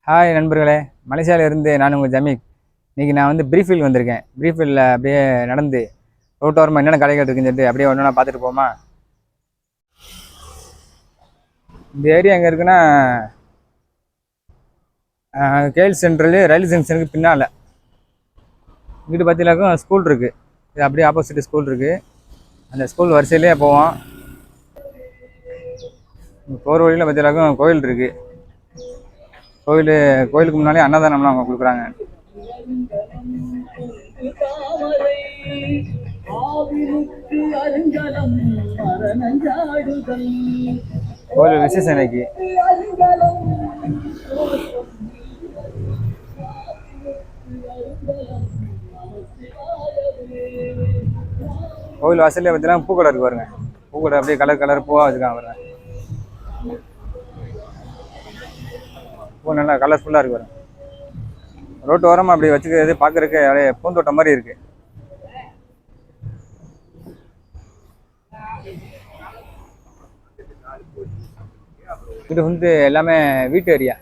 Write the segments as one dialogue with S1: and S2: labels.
S1: Hi நண்பர்களே, மலேசியாவிலேருந்து நான் உங்கள் ஜமீக். இன்றைக்கி நான் வந்து ப்ரீஃபீல்டு வந்திருக்கேன். ப்ரீஃபீல்டில் அப்படியே நடந்து ரோட்டோரமாக என்னென்ன கடைகள் இருக்குன்னு சொல்லிட்டு அப்படியே ஒன்றா பார்த்துட்டு போமா. இந்த ஏரியா எங்கே இருக்குன்னா கேஎல் சென்ட்ரல் ரயில்வே ஜங்ஷனுக்கு பின்னால். இங்கிட்டு பார்த்தீங்கன்னாக்கும் ஸ்கூல் இருக்குது. இது அப்படியே ஆப்போசிட் ஸ்கூல் இருக்குது. அந்த ஸ்கூல் வரிசையிலே போவோம். போகிற வழியில் பார்த்தீங்கன்னாக்கும் கோயில் இருக்குது. கோயிலுக்கு முன்னாலே அன்னதானம்லாம் அவங்க கொடுக்குறாங்க. கோயில் விசேஷம் இன்னைக்கு. கோயில் வாசல்ல பார்த்தீங்கன்னா பூக்கடை இருக்கு பாருங்க. பூக்கடை அப்படியே கலர் பூவா வச்சுருக்காங்க பாருங்க. பூ நல்லா கலர்ஃபுல்லாக இருக்கு பாருங்க. ரோட்டு ஓரமாக அப்படி வச்சுக்கிறது பார்க்குறதுக்கு அப்படியே பூந்தோட்டம் மாதிரி இருக்கு. இது வந்து எல்லாமே வீட்டு ஏரியா.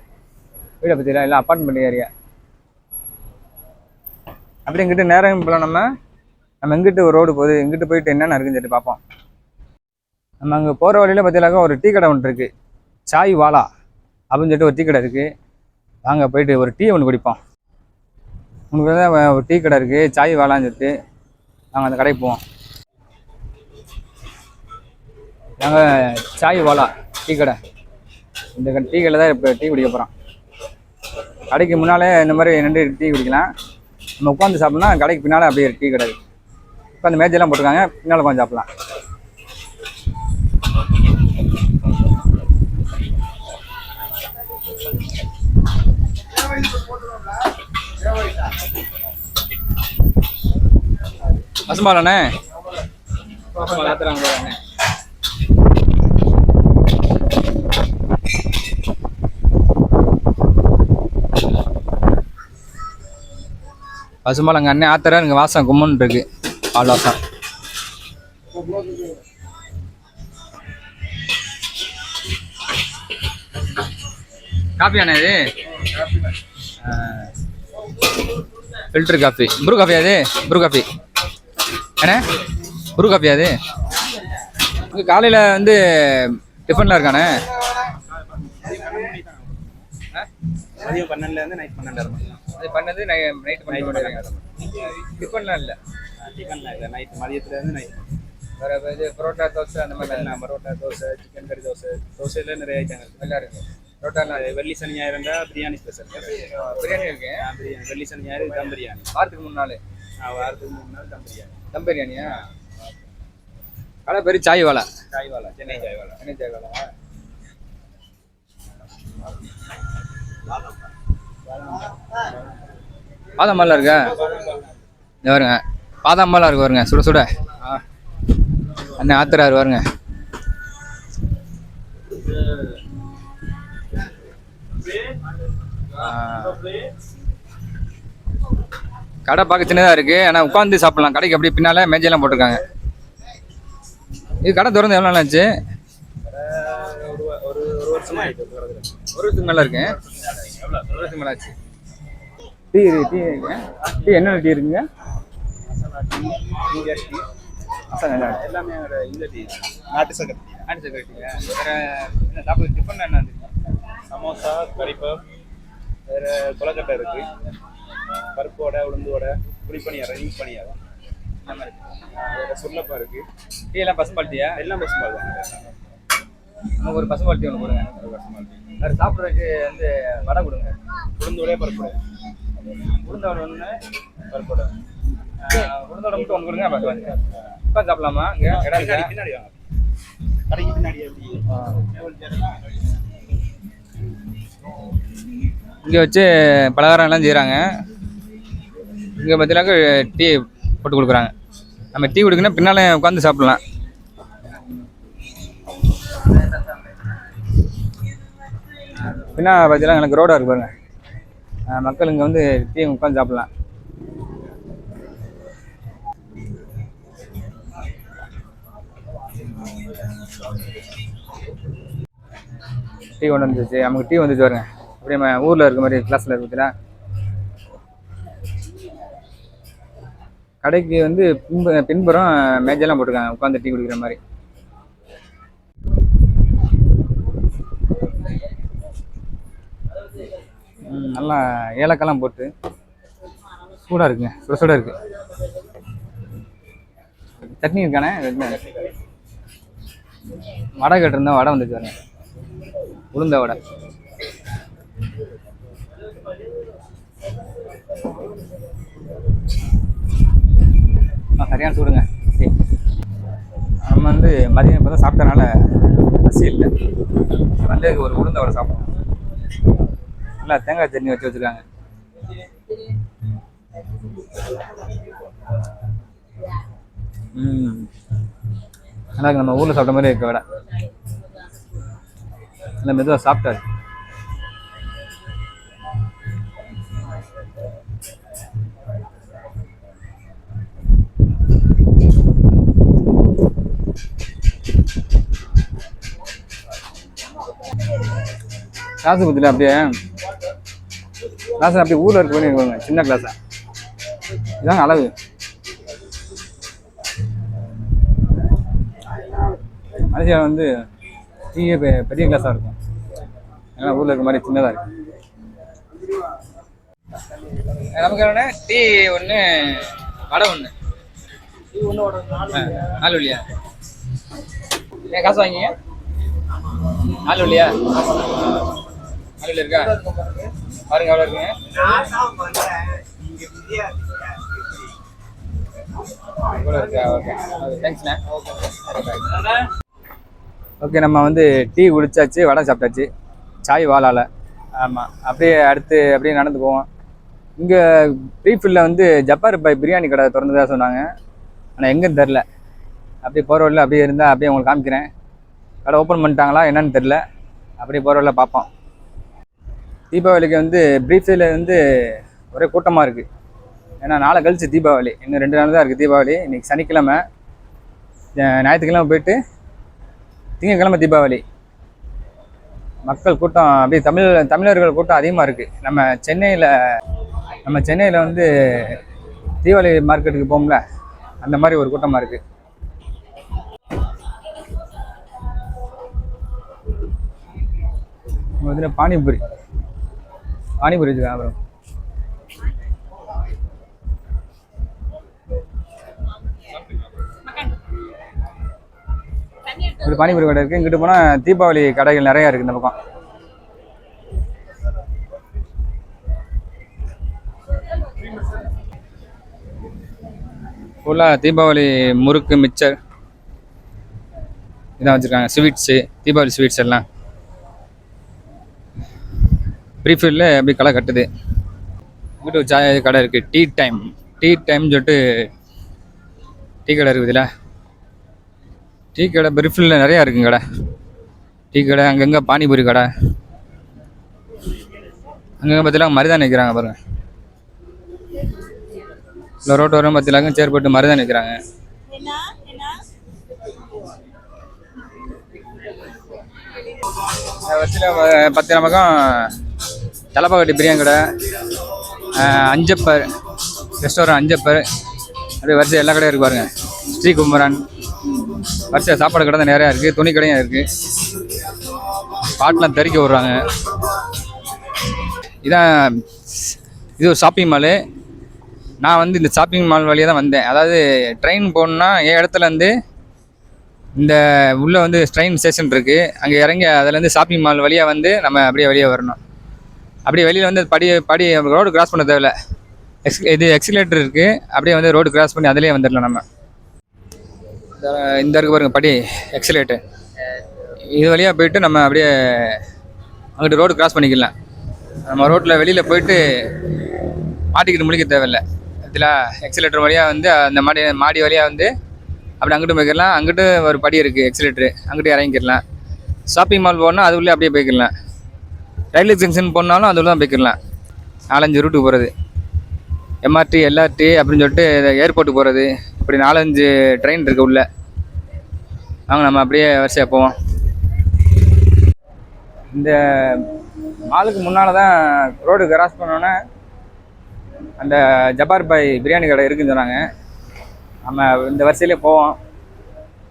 S1: வீடை பற்றிலாம் எல்லாம் அப்பார்ட்மெண்ட் ஏரியா. அப்படி இங்கிட்டு நேரம் போகலாம். நம்ம எங்கிட்டு ஒரு ரோடு போகுது, எங்கிட்டு போயிட்டு என்னென்ன இருக்குன்னு சொல்லிட்டு பார்ப்போம். நம்ம அங்கே போகிற வழியில் பார்த்தீங்கன்னாக்கா ஒரு டீ கடை ஒன்று இருக்குது. சாய் வாலா அப்படின்னு சொல்லிட்டு ஒரு டீ கடை இருக்குது. வாங்க போயிட்டு ஒரு டீ ஒன்று குடிப்போம். உங்களுக்கு தான் ஒரு டீ கடை இருக்குது, சாய் வாலான்னு சொல்லிட்டு. நாங்கள் அந்த கடைக்கு போவோம். நாங்கள் சாய் வாலா டீ கடை. இந்த டீ கடையில் தான் இப்போ டீ குடிக்க போகிறோம். கடைக்கு முன்னாலே இந்த மாதிரி நின்று டீ குடிக்கலாம். நம்ம உட்காந்து சாப்பிட்லாம். கடைக்கு பின்னால் அப்படியே டீ கடை. இப்போ அந்த மேஜெல்லாம் போட்டிருக்காங்க, பின்னால் உட்காந்து சாப்பிட்லாம். பசும்பாலண்ணே வளர்த்துறாங்க பாருண்ணே. பசும்பால் அங்கே அண்ணன் ஆத்தர இங்கே வாசம் கும்முன்னு இருக்கு. பால் வாசம். காஃபி அண்ணா இது? Filter coffee. ப்ரூ காஃபியா அது? ப்ரூ காஃபி அண்ணே, ப்ரூ காஃபியா அது? இங்கே காலையில் வந்து டிஃபன்லாம் இருக்கானே.
S2: மதியம் 12லேருந்து நைட் 12 இருக்கும்.
S1: அது பண்ணது நைட் பண்ணிட்டு டிஃபன்லாம் இல்லை.
S2: டிஃபன்லாம் இல்லை, நைட் மதியத்துலேருந்து நைட்.
S1: வேறு இது பரோட்டா தோசை அந்த மாதிரி
S2: எல்லாம் பரோட்டா தோசை, சிக்கன் கறி தோசை, தோசையில் நிறைய ஐட்டங்கள்
S1: நல்லா இருக்குது. பரோட்டாலாம்
S2: வெள்ளி சனி ஞாயிறுண்டா பிரியாணி ஸ்பெஷல்.
S1: பிரியாணி இருக்கு.
S2: பிரியாணி வெள்ளி சனி ஞாயிறு தம் பிரியாணி.
S1: வாரத்துக்கு 3 நாள்.
S2: வாரத்துக்கு 3 நாள் தம் பிரியாணி.
S1: தம் பிரியாணியா? கடை பேர் சாய் வாலா.
S2: சாய் வாலா, சென்னை சாய் வாலா.
S1: சென்னை சாய் வாலா. பாதாம்பாலாம் இருக்கா? இந்த வருங்க பாதாம்பாலாம் இருக்கு பாருங்க, சுட சுட. அண்ணன் ஆத்துறாரு பாருங்க. கடை பார்க்க சின்னதாக இருக்குது, ஆனால் உட்காந்து சாப்பிட்லாம். கடைக்கு அப்படியே பின்னால் மேஜெல்லாம் போட்டிருக்காங்க. இது கடை திறந்து எவ்வளோ நாள் ஆச்சு?
S2: ஒரு வருஷமா ஆயிடுச்சு.
S1: ஒரு வருஷத்துக்கு மேலே இருக்கு. ஒரு வருஷத்துக்கு மேலே ஆச்சு. டீ இருக்குங்க. டீ என்னென்ன டீ இருக்குங்க?
S2: எல்லாமே இந்த டீ, நாட்டு சக்கரை டீ.
S1: நாட்டு சக்கரை டீயா? வேறு என்ன சாப்பிட்ற டிஃபன் என்ன?
S2: சமோசா, கறிப்பப், வேறு கொலக்கட்டை இருக்குது, பருப்பு வடை, உளுந்து வடை, புளிப்பணியாரம், இனிப்பு பணியாரம், இந்த மாதிரி வேறு சுள்ளப்பா இருக்குது.
S1: டீ எல்லாம் பசும்பால் டீயா?
S2: எல்லாம் பசும்பால் தான்.
S1: நமக்கு ஒரு பசும்பால் டீ ஒன்று கொடுங்க.
S2: ஒரு பசும்பால் டீ.
S1: வேறு சாப்பிட்றதுக்கு வந்து வடை கொடுங்க.
S2: உளுந்து வடை, பருப்பு வடை.
S1: உளுந்த வடை ஒன்று,
S2: பருப்பு வடை.
S1: உளுந்த வடை மட்டும் ஒன்று கொடுங்க. பார்த்து வாங்க. உட்காந்து சாப்பிடலாமா? இங்கே இடம் இருக்கா?
S2: பின்னாடி வாங்க, கடைக்கு பின்னாடி. எப்படி
S1: இங்கே வச்சு பலகாரம் எல்லாம் செய்கிறாங்க. இங்கே பார்த்தீங்கன்னாக்கா டீ போட்டு கொடுக்குறாங்க. நம்ம டீ குடிக்கணும், பின்னாலே உட்காந்து சாப்பிட்லாம். பின்னா பார்த்தீங்கன்னா எனக்கு ரோடாக இருக்கு பாருங்க. மக்கள் இங்கே வந்து டீ உட்காந்து சாப்பிட்லாம். டீ கொண்டு வந்துச்சு, நமக்கு டீ வந்துச்சு பாருங்க. அப்படியே நம்ம ஊரில் இருக்க மாதிரி கிளாஸில் இருக்குதுல. கடைக்கு வந்து பின்புறம் மேஜெல்லாம் போட்டிருக்காங்க உட்காந்து டீ குடிக்கிற மாதிரி. நல்லா ஏலக்காய்லாம் போட்டு சூடாக இருக்குங்க, சுட சுட இருக்கு. சட்னி இருக்கானே, வடை கேட்டிருந்தோம், வடை வந்துச்சு வரேன், உளுந்த வடை. சரியான சூடுங்க. நம்ம வந்து மதியம் இப்போ தான் சாப்பிட்டனால பசி இல்லை. வந்து ஒரு உளுந்த வடை சாப்பிட்டோம். நல்லா தேங்காய் சட்னி வச்சு வச்சுருக்காங்க. நல்லா நம்ம ஊரில் சாப்பிட்ட மாதிரி இருக்க வடை. நல்லா மெதுவாக சாப்பிட்டாரு. கிளாஸு பற்றில அப்படியே கிளாஸ் அப்படியே ஊரில் இருக்க பண்ணி சின்ன கிளாஸா இதாங்க அளவு. மலேசியா வந்து டீயே பெரிய கிளாஸாக இருக்கும், ஏன்னா ஊரில் இருக்க மாதிரி சின்னதாக இருக்கு. நமக்கு என்ன டீ ஒன்று வடை ஒன்று, டீ ஒன்று 4 வழியா? ஏன் காசு வாங்கிங்க? 4 வழியா? 4 வழி இருக்கா? பாருங்க எவ்வளோ இருக்குங்க. ஓகே, நம்ம வந்து டீ குடிச்சாச்சு, வடை சாப்பிட்டாச்சு, சாய் வாலால. ஆமாம், அப்படியே அடுத்து அப்படியே நடந்து போவோம். இங்கே ப்ரீஃபில்ல வந்து ஜப்பார் பாய் பிரியாணி கடை திறந்ததாக சொன்னாங்க, ஆனால் எங்கேன்னு தெரில. அப்படியே போகிற வழியில் அப்படியே இருந்தால் அப்படியே உங்களுக்கு காமிக்கிறேன். கடை ஓப்பன் பண்ணிட்டாங்களா என்னன்னு தெரில, அப்படியே போகிற வழியில் பார்ப்போம். தீபாவளிக்கு வந்து ப்ரீஃபில் வந்து ஒரே கூட்டமாக இருக்குது, ஏன்னா நாளை கழிச்சு தீபாவளி, இன்னும் 2 நாள் தான் இருக்குது தீபாவளி. இன்றைக்கி சனிக்கிழமை, ஞாயிற்றுக்கிழமை போயிட்டு திங்கட்கிழமை தீபாவளி. மக்கள் கூட்டம் அப்படியே தமிழர்கள் கூட்டம் அதிகமாக இருக்குது. நம்ம சென்னையில் வந்து தீபாவளி மார்க்கெட்டுக்கு போகும்ல, அந்த மாதிரி ஒரு கூட்டமாக இருக்குது. பானிபூரி வச்சுருக்காங்க. அப்புறம் ஒரு பானிபூரி கடை இருக்குது. இங்கிட்டு போனால் தீபாவளி கடைகள் நிறையா இருக்குது இந்த பக்கம். ஃபுல்லாக தீபாவளி முறுக்கு, மிச்சர் இதான் வச்சுருக்காங்க. ஸ்வீட்ஸு, தீபாவளி ஸ்வீட்ஸ் எல்லாம் ப்ரீஃபில்ல அப்படி கடை கட்டுது. இங்கிட்ட ஒரு சாய் கடை இருக்குது, டீ டைம்னு சொல்லிட்டு டீ கடை இருக்குதுல்ல. டீ கடை ப்ரீஃபில்ல நிறையா இருக்குங்க கடை. டீ கடை, அங்கங்கே பானிபூரி கடை, அங்கங்கே பார்த்தீங்கன்னா மருதாணி வைக்கிறாங்க பாருங்கள். இல்லை ரோட்டு வரும் பார்த்தீங்கன்னாக்க சேர் போட்டு மருதாணி வைக்கிறாங்க. வச்சுல 10 பக்கம் தலப்பாக்கட்டி பிரியாணி கடை, அஞ்சப்பர் ரெஸ்டாரண்ட், அஞ்சப்பர், அப்படியே வரிசை எல்லா கடையும் இருக்கு பாருங்க. ஸ்ரீ குமரன் வரிசை சாப்பாடு கடை தான் நிறையா இருக்குது. துணி கடையும் இருக்குது. பாட்டெலாம் தெறிக்க விட்றாங்க. இது ஒரு ஷாப்பிங் மாலு. நான் வந்து இந்த ஷாப்பிங் மால் வழியாக தான் வந்தேன். அதாவது ட்ரெயின் போகணுன்னா என் இடத்துலேருந்து இந்த உள்ளே வந்து ட்ரெயின் ஸ்டேஷன் இருக்குது, அங்கே இறங்கி அதுலேருந்து ஷாப்பிங் மால் வழியாக வந்து நம்ம அப்படியே வெளியே வரணும். அப்படியே வெளியில் வந்து படி ரோடு கிராஸ் பண்ண தேவையில்ல. இது எக்ஸிலேட்டர் இருக்குது, அப்படியே வந்து ரோடு கிராஸ் பண்ணி அதிலே வந்துடலாம். நம்ம இந்த இருக்கு பாருங்க படி, எக்ஸிலேட்டர். இது வழியாக போயிட்டு நம்ம அப்படியே அங்கிட்டு ரோடு கிராஸ் பண்ணிக்கலாம். நம்ம ரோட்டில் வெளியில் போயிட்டு மாட்டிக்கிட்டு முழிக்க தேவையில்லை. இதில் எக்ஸிலேட்டர் வழியாக வந்து அந்த மாடி வழியாக வந்து அப்படி அங்கிட்டு போய்க்கலாம். அங்கிட்டு ஒரு படி இருக்குது எக்ஸிலேட்டரு, அங்கிட்டு இறங்கிக்கலாம். ஷாப்பிங் மால் போனால் அது உள்ளே அப்படியே போய்க்கலாம். ரயில்வே ஜங்ஷன் போனாலும் அது உள்ள தான் போய்க்கலாம். 4-5 ரூட்டுக்கு போகிறது. எம்ஆர்டி, எல்ஆர்டி அப்படின்னு சொல்லிட்டு ஏர்போர்ட்டுக்கு போகிறது, இப்படி 4-5 ட்ரெயின் இருக்குது உள்ள. வாங்க நம்ம அப்படியே வரிசையாக போவோம். இந்த மாலுக்கு முன்னால் தான் ரோடு கிராஸ் பண்ணோன்னே அந்த ஜப்பார் பாய் பிரியாணி கடை இருக்குன்னு சொன்னாங்க. நம்ம இந்த வரிசையிலே போவோம்,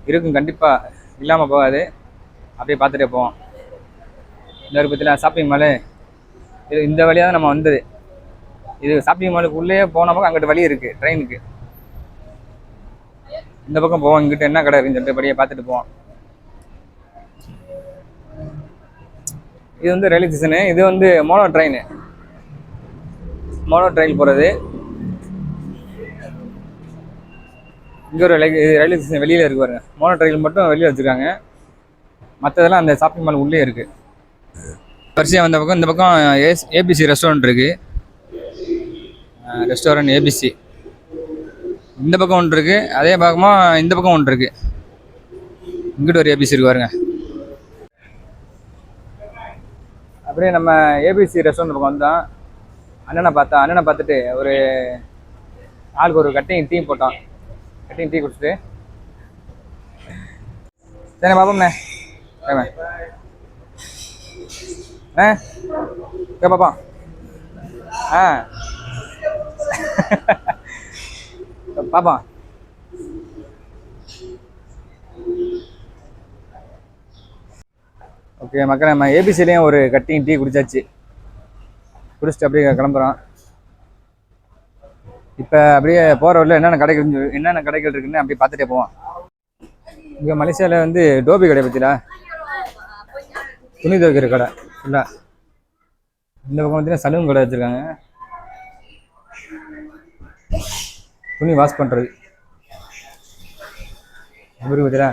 S1: இருக்கும் கண்டிப்பாக, இல்லாமல் போகாது. அப்படியே பார்த்துட்டே போவோம். இந்த ஒரு பற்றில ஷாப்பிங் மாலு இது இந்த வழியாக தான் நம்ம வந்தது. இது ஷாப்பிங் மாலுக்கு உள்ளே போன பக்கம் அங்கிட்டு வழி இருக்குது ட்ரெயினுக்கு. இந்த பக்கம் போவோம், இங்கிட்ட என்ன கடை இருக்குன்னு சொல்லிட்டு படியே பார்த்துட்டு போவோம். இது வந்து ரயில்வே ஸ்டேஷனு. இது வந்து மோனோ ட்ரெயின் போகிறது. இங்கே ஒரு ரயில்வே ஸ்டேஷன் வெளியில் இருக்கு பாருங்க. மோனோ ட்ரெயின் மட்டும் வெளியே வச்சுருக்காங்க, மற்றதெல்லாம் அந்த ஷாப்பிங் மால் உள்ளே இருக்குது. வரிசையாக வந்த பக்கம் இந்த பக்கம் ஏபிசி ரெஸ்டாரண்ட் இருக்குது. ரெஸ்டாரண்ட் ஏபிசி இந்த பக்கம் ஒன்று இருக்குது. அதே பக்கமாக இந்த பக்கம் ஒன்று இருக்குது. இங்கிட்ட ஒரு ஏபிசி இருக்கு பாருங்க. அப்படியே நம்ம ஏபிசி ரெஸ்டாரண்ட் பக்கம் வந்தோம். அண்ணனை பார்த்துட்டு ஒரு ஆளுக்கு ஒரு கட்டிங் டீ போட்டோம். கட்டிங் டீ குடிச்சிட்டு சரி பாப்போம்ண்ணே. பாப்பா பாப்பா ஓகே மக்கள், நம்ம ஏபிசிலையும் ஒரு கட்டிங் டீ குடிச்சாச்சு. குடிச்சிட்டு அப்படியே கிளம்புறோம். இப்போ அப்படியே போகிற வழியில் என்னென்ன கடைகள் இருக்குன்னு அப்படியே பார்த்துட்டே போவோம். இங்கே மலேசியாவில் வந்து டோபி கடை பற்றில துணி துவைக்கிற கடை இல்லை. இந்த பக்கம் பார்த்தீங்கன்னா சலூன் கடை வச்சுருக்காங்க, துணி வாஷ் பண்ணுறது. எப்படி பார்த்தீங்களா?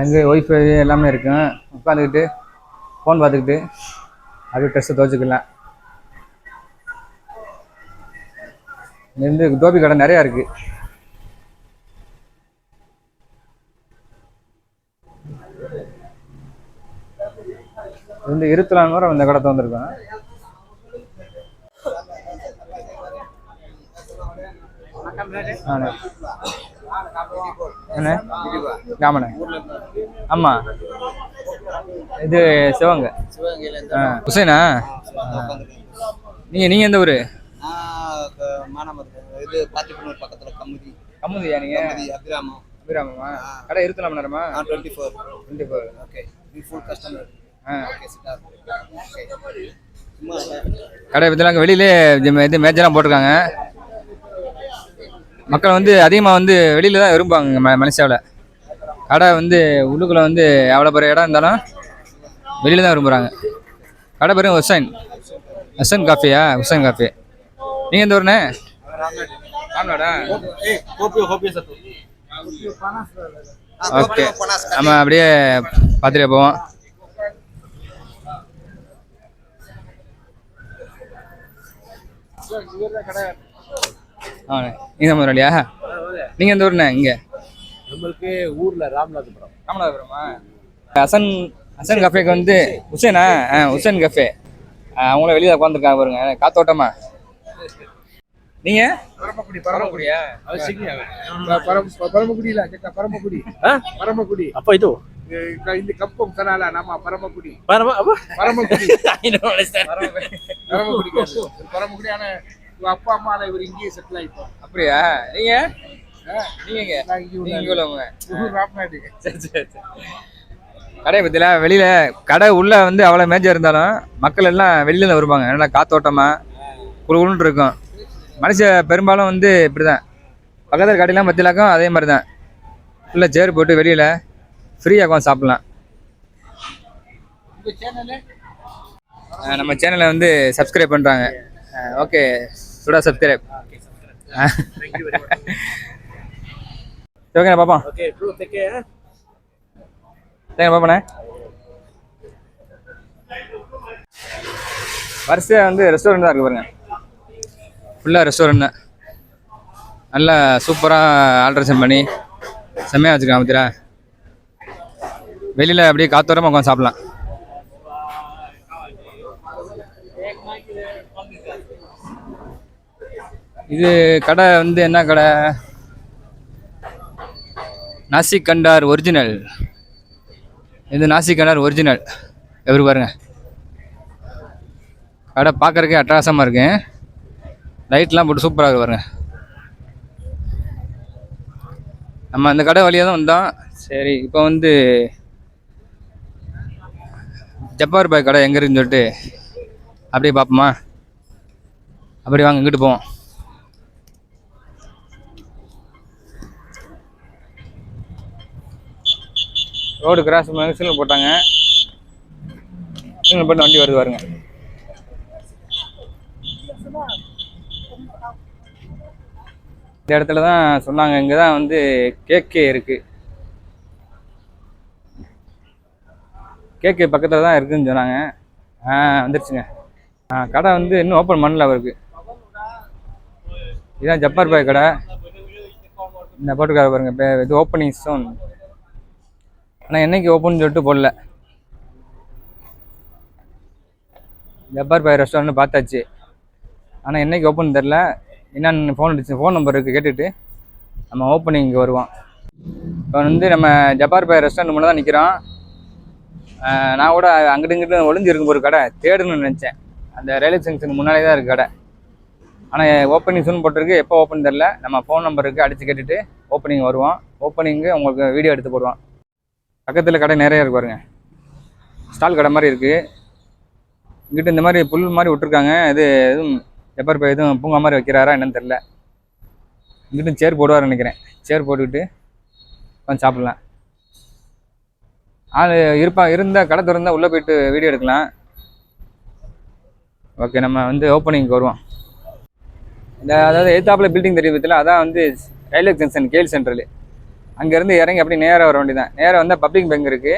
S1: அங்கே ஒய்ஃபை எல்லாமே இருக்கும். உட்காந்துக்கிட்டு ஃபோன் பார்த்துக்கிட்டு அப்படியே ட்ரெஸ்ஸை துவைச்சிக்கலாம். இருந்து டோபி கடை நிறையா இருக்குது. வந்து 24 வாரம் இந்த கடை திறந்துருக்கோம். என்ன ஆமாண்ணே. ஆமாம், இது சிவங்க. ஹுசைனா? நீங்கள் எந்த ஊர்? கமுதியா? நீங்கள் அபிராமமா? கடை இருக்கலாம் நேரமா? 24. ஓகே, கடை பற்றிலாம் வெளியிலே இது மேட்செல்லாம் போட்டிருக்காங்க. மக்கள் வந்து அதிகமாக வந்து வெளியில் தான் விரும்புவாங்க மலேசியாவில். கடை வந்து உள்ளுக்குள்ளே வந்து எவ்வளோ பெரிய இடம் இருந்தாலும் வெளியில் தான் விரும்புகிறாங்க. கடை பேர் ஹுசைன் காஃபியா? ஹுசைன் காஃபி. நீங்கள் எந்த ஊருண்ணே? ராம்நாடா? ஓகே, நம்ம அப்படியே பார்த்துட்டே போவோம். ஆண்ணே, நீங்கள் தான் முதலாளியா? நீங்கள் எந்த ஊருண்ணே? இங்கே
S3: நம்மளுக்கு ஊர்ல
S1: ராமநாதபுரமா? ஹசன் கஃபேக்கு வந்து ஹுசேனா? Hussein cafe. அவங்கள வெளியில் உட்காந்துருக்காங்க பாருங்க, காத்தோட்டமா. நீங்க பரமக்குடியா?
S3: பரமக்குடி அப்ப இது
S4: இந்த கப்பம் கனால நாம பரமக்குடி பரமக்குடியான அப்பா அம்மா இவர் இங்கேயே செட்டில் ஆயிட்டோம்.
S1: அப்படியா? நீங்க கடையை பத்தில வெளியில கடை உள்ள வந்து அவ்வளவு மேஜா இருந்தாலும் மக்கள் எல்லாம் வெளியில தான் வருவாங்க. நல்லா காத்தோட்டமா குழுன்னு இருக்கும். மனுஷ பெரும்பாலும் வந்து இப்படிதான். பக்கத்தில் கடையெல்லாம் பத்திலாக்கும் அதே மாதிரி தான். ஃபுல்லாக சேர் போட்டு வெளியில் ஃப்ரீயாக உட்காந்து சாப்பிட்லாம். நம்ம சேனலை வந்து சப்ஸ்கிரைப் பண்ணுறாங்க. ஓகே, சுடா சப்ஸ்கிரைப். ஓகேண்ணா பாப்பா. சரிங்க பாப்பாண்ணே. வரிசையாக வந்து ரெஸ்டாரண்ட் தான் இருக்கு பாருங்க. ஃபுல்லாக ரெஸ்டாரண்ட் தான். நல்லா சூப்பராக ஆல்ட்ரேஷன் பண்ணி செம்மையாக வச்சுருக்காங்க. பத்திரா வெளியில் அப்படியே காத்தோரமாக உட்காந்து சாப்பிட்லாம். இது கடை வந்து என்ன கடை? நாசி கண்டார் ஒரிஜினல். இது நாசி கிணறு ஒரிஜினல். எப்படி பாருங்க, கடை பார்க்கறதுக்கே அட்டகாசமாக இருக்கு. லைட்லாம் போட்டு சூப்பராக இருக்கு பாருங்க. நம்ம அந்த கடை வழியாக தான் வந்தோம். சரி, இப்போ வந்து ஜப்பார் பாய் கடை எங்கே இருக்குன்னு சொல்லிட்டு அப்படியே பார்ப்போமா? அப்படி வாங்க, இங்கிட்டு போவோம். ரோடு கிராஸ் பண்ணி சிக்னல் போட்டாங்க. சிக்னல் போட்டு வண்டி வருது பாருங்க. இந்த இடத்துல தான் சொன்னாங்க, இங்கே தான் வந்து கேகே இருக்கு. கேகே பக்கத்தில் தான் இருக்குதுன்னு சொன்னாங்க. வந்துருச்சுங்க. கடை வந்து இன்னும் ஓப்பன் பண்ணல அவருக்கு. இதுதான் ஜப்பார் பாய் கடை. இந்த போட்டுக்கார பாருங்க, இப்போ இது ஓப்பனிங் ஸ்டோன். ஆனால் என்னைக்கு ஓப்பன் சொல்லிட்டு போடல. ஜப்பார் பாய் ரெஸ்டாரண்ட் பார்த்தாச்சு, ஆனால் என்னைக்கு ஓப்பன் தெரில. என்னென்னு ஃபோன் நம்பர் இருக்குது, கேட்டுட்டு நம்ம ஓப்பனிங்க்கு வருவோம். இப்போ வந்து நம்ம ஜப்பார் பாய் ரெஸ்டாரண்ட் முன்னே தான் நிற்கிறோம். நான் கூட அங்கிட்டு இங்கிட்டு ஒளிஞ்சிருக்கும் ஒரு கடை தேடுன்னு நினச்சேன். அந்த ரயில்வே ஜங்ஷன் முன்னாலே தான் இருக்குது கடை. ஆனால் ஓப்பனிங் சூன் போட்டிருக்கு, எப்போ ஓப்பன் தெரில. நம்ம ஃபோன் நம்பருக்கு அடித்து கேட்டுட்டு ஓப்பனிங் வருவோம். ஓப்பனிங்கு உங்களுக்கு வீடியோ எடுத்து போடுவோம். பக்கத்தில் கடை நிறையா இருக்கு பாருங்க, ஸ்டால் கடை மாதிரி இருக்குது. இங்கிட்ட இந்த மாதிரி புல் மாதிரி விட்ருக்காங்க. இது எதுவும் ஜப்பார் பாய் எதுவும் பூங்கா மாதிரி வைக்கிறாரா என்னன்னு தெரில. இங்கிட்டும் சேர் போடுவார் நினைக்கிறேன். சேர் போட்டுக்கிட்டு கொஞ்சம் சாப்பிட்லாம். ஆள் இருந்தால் கடை திறந்தால் உள்ளே போயிட்டு வீடியோ எடுக்கலாம். ஓகே, நம்ம வந்து ஓப்பனிங்க்கு வருவோம். அதாவது எய்த்தாப்பில் பில்டிங் தெரியும் பற்றில, அதான் வந்து ரயில்வே ஜங்ஷன் கேல் சென்ட்ரல். அங்கேருந்து இறங்கி அப்படி நேராக வர வேண்டியது தான். நேராக வந்தால் பப்ளிக் பேங்க் இருக்குது.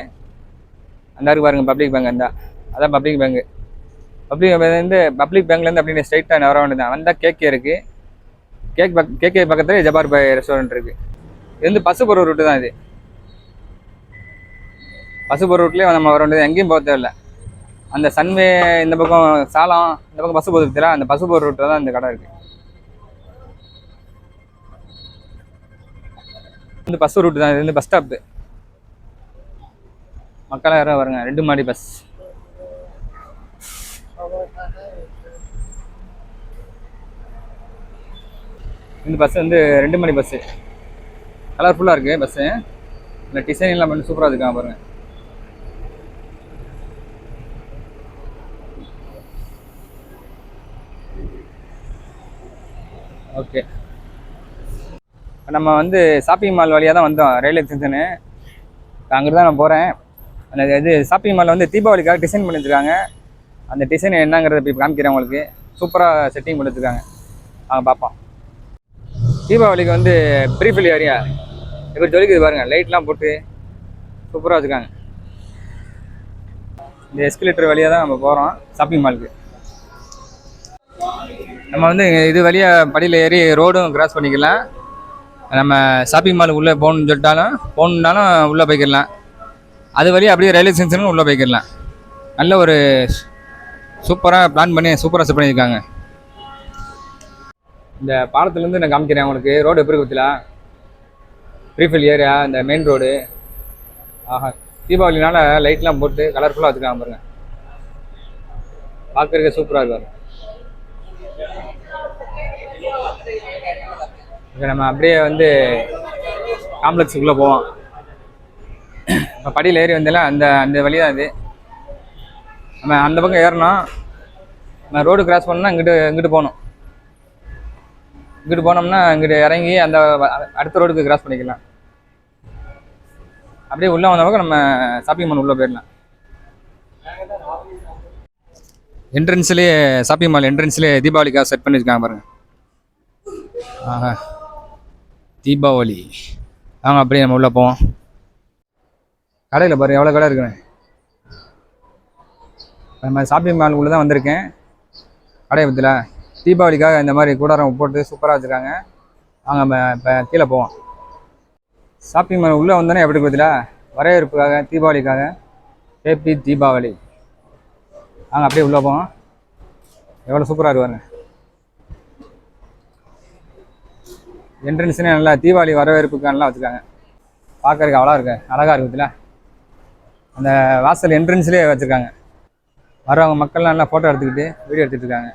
S1: அந்த இருக்கு பாருங்க, பப்ளிக் பேங்க். அதான் பப்ளிக் பேங்க். பப்ளிக் பேங்க்லேருந்து அப்படி ஸ்ட்ரைட்டாக வர வேண்டியது தான். வந்தால் கேகே இருக்குது. கேகே பக்கத்தில் ஜப்பார் பாய் ரெஸ்டாரண்ட் இருக்குது. இது வந்து பஸ் போகிற ரூட்டு தான். இது பஸ் போகிற ரூட்லேயே நம்ம வர வேண்டியது, எங்கேயும் போக தேவையில்லை. அந்த சன்வே இந்த பக்கம் சாலம், இந்த பக்கம் பஸ் போகிறது தெரியல. அந்த பஸ் போகிற ரூட்டில் தான் இந்த கடை இருக்குது. இந்த பஸ் ரூட்டு தான். இது வந்து பஸ் ஸ்டாப்பு. மக்களாக யாரும் வருங்க. 2 மாடி பஸ். இந்த பஸ் வந்து 2 மணி பஸ்ஸு. கலர்ஃபுல்லாக இருக்குது பஸ்ஸு. இந்த டிசைன்லாம் பண்ணி சூப்பராக இருக்காங்க பாருங்க. ஓகே, நம்ம வந்து ஷாப்பிங் மால் வழியாக தான் வந்தோம், ரயில்வே ஸ்டேஷனு. அங்கே தான் நான் போகிறேன். அந்த இது ஷாப்பிங் மாலில் வந்து தீபாவளிக்காக டிசைன் பண்ணி வச்சுருக்காங்க. அந்த டிசைன் என்னங்கிறத இப்போ காமிக்கிறேன் உங்களுக்கு. சூப்பராக செட்டிங் பண்ணி வச்சுருக்காங்க. வாங்க பார்ப்போம். தீபாவளிக்கு வந்து ப்ரீஃபில் ஏரியா இப்போ ஜொலிக்குது பாருங்கள். லைட்லாம் போட்டு சூப்பராக வச்சுருக்காங்க. இந்த எஸ்கலேட்டர் வழியாக தான் நம்ம போகிறோம் ஷாப்பிங் மாலுக்கு. நம்ம வந்து இது வழியாக படியில் ஏறி ரோடும் கிராஸ் பண்ணிக்கலாம். நம்ம ஷாப்பிங் மாலுக்கு உள்ளே போகணுன்னாலும் உள்ளே போய்க்கிடலாம். அது வழியாக அப்படியே ரயில்வே ஸ்டேஷனும் உள்ளே போய்க்கிடலாம். நல்ல ஒரு சூப்பராக பிளான் பண்ணி சூப்பராக செட் பண்ணியிருக்காங்க. இந்த பாலத்துலேருந்து நான் காமிக்கிறேன் உங்களுக்கு. ரோடு எப்படி இருக்குதுல, ப்ரீஃபில் ஏரியா, இந்த மெயின் ரோடு. ஆஹா, தீபாவளினால லைட்லாம் போட்டு கலர்ஃபுல்லாக வச்சுருக்காங்க பாருங்க. பார்க்குறதுக்கு சூப்பராக இருக்கும். இப்போ நம்ம அப்படியே வந்து காம்ப்ளெக்ஸுக்குள்ளே போவோம். இப்போ படியில் ஏறி வந்தால அந்த வழி தான் இது. நம்ம அந்த பக்கம் ஏறணும். நம்ம ரோடு கிராஸ் பண்ணோம்னா இங்கிட்டு போகணும். இங்கிட்டு போனோம்னா இங்கிட்டு இறங்கி அந்த அடுத்த ரோடுக்கு கிராஸ் பண்ணிக்கலாம். அப்படியே உள்ளே வந்த பக்கம் நம்ம ஷாப்பிங் மால் உள்ளே போயிடலாம். என்ட்ரன்ஸ்லேயே ஷாப்பிங் மால் என்ட்ரன்ஸ்லேயே தீபாவளிக்காக செட் பண்ணியிருக்காங்க பாருங்கள். ஆஹா, தீபாவளி. வாங்க அப்படியே நம்ம உள்ளே போவோம். கடையில் பாருங்கள் எவ்வளோ கடை இருக்குன்னு. நம்ம ஷாப்பிங் மாலுக்குள்ளே தான் வந்திருக்கேன். கடையை பற்றில தீபாவளிக்காக இந்த மாதிரி கூடாரம் போட்டு சூப்பராக வச்சுருக்காங்க. வாங்க நம்ம இப்போ கீழே போவோம். ஷாப்பிங் மால் உள்ளே வந்தோன்னே எப்படி பற்றில வரவேற்புக்காக தீபாவளிக்காக ஹேப்பி தீபாவளி. வாங்க அப்படியே உள்ளே போவோம். எவ்வளோ சூப்பராக இருக்குவாங்க. என்ட்ரன்ஸ்னே நல்லா தீபாவளி வரவேற்புக்கு நல்லா வச்சுருக்காங்க. பார்க்கறதுக்கு அவ்வளோ இருக்கு, அழகாக இருக்குதுல. அந்த வாசல் என்ட்ரன்ஸ்லேயே வச்சுருக்காங்க. வரவங்க மக்கள்லாம் நல்லா ஃபோட்டோ எடுத்துக்கிட்டு வீடியோ எடுத்துகிட்டு இருக்காங்க.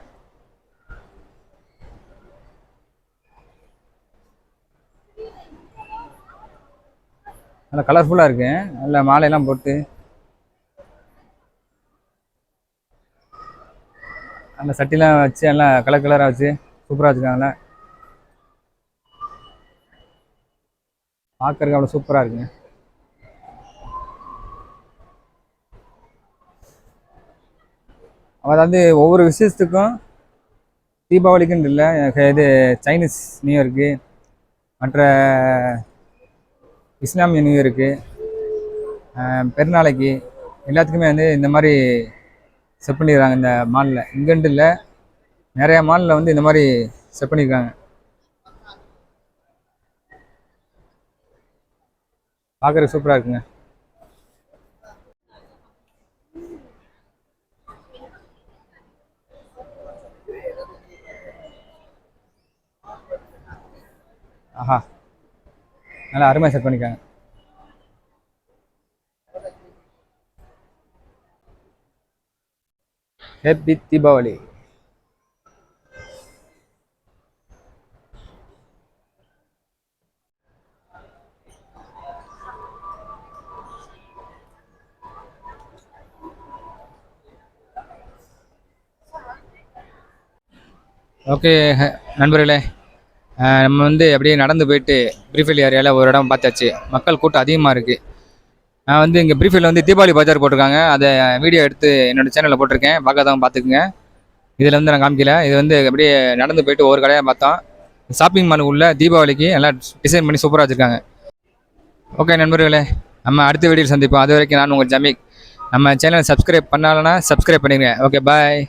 S1: நல்லா கலர்ஃபுல்லாக இருக்கு. நல்ல மாலையெல்லாம் போட்டு அந்த சட்டிலாம் வச்சு எல்லாம் கலர் கலராக வச்சு சூப்பராக வச்சுருக்காங்கல்ல. பார்க்கறதுக்கு அவ்வளோ சூப்பராக இருக்குங்க. அதாவது ஒவ்வொரு விசேஷத்துக்கும் தீபாவளிக்குன்னு இல்லை, இது சைனீஸ் நியூ இயருக்கு, மற்ற இஸ்லாமிய நியூ இயருக்கு, பெருநாளைக்கு எல்லாத்துக்குமே வந்து இந்த மாதிரி செட் பண்ணிடுறாங்க இந்த மாலில். இங்கேன்ட்டு இல்லை, நிறையா மாலில் வந்து இந்த மாதிரி செட் பண்ணியிருக்காங்க. பார்க்குறது சூப்பராக இருக்குங்க. ஆஹா, நல்லா அருமையாக செட் பண்ணியிருக்காங்க. ஹேப்பி தீபாவளி. ஓகே நண்பர்களே, நம்ம வந்து அப்படியே நடந்து போயிட்டு ப்ரீஃபீல்ட் ஏரியாவில் ஒரு இடம் பார்த்தாச்சு. மக்கள் கூட்டம் அதிகமாக இருக்குது. நான் வந்து இங்கே ப்ரீஃபீல்டில் வந்து தீபாவளி பஜார் போட்டிருக்காங்க. அதை வீடியோ எடுத்து என்னோடய சேனலில் போட்டிருக்கேன், பார்க்காதவங்க பார்த்துக்குங்க. இதில் வந்து நான் காமிக்கல. இது வந்து அப்படியே நடந்து போயிட்டு ஒவ்வொரு கடையாக பார்த்தோம். ஷாப்பிங் மால் உள்ள தீபாவளிக்கு எல்லாம் டிசைன் பண்ணி சூப்பராக வச்சுருக்காங்க. ஓகே நண்பர்களே, நம்ம அடுத்த வீடியோவில் சந்திப்போம். அது வரைக்கும் நான் உங்கள் ஜமீக். நம்ம சேனலை சப்ஸ்கிரைப் பண்ணாலன்னா சப்ஸ்கிரைப் பண்ணிடுங்க. Okay bye.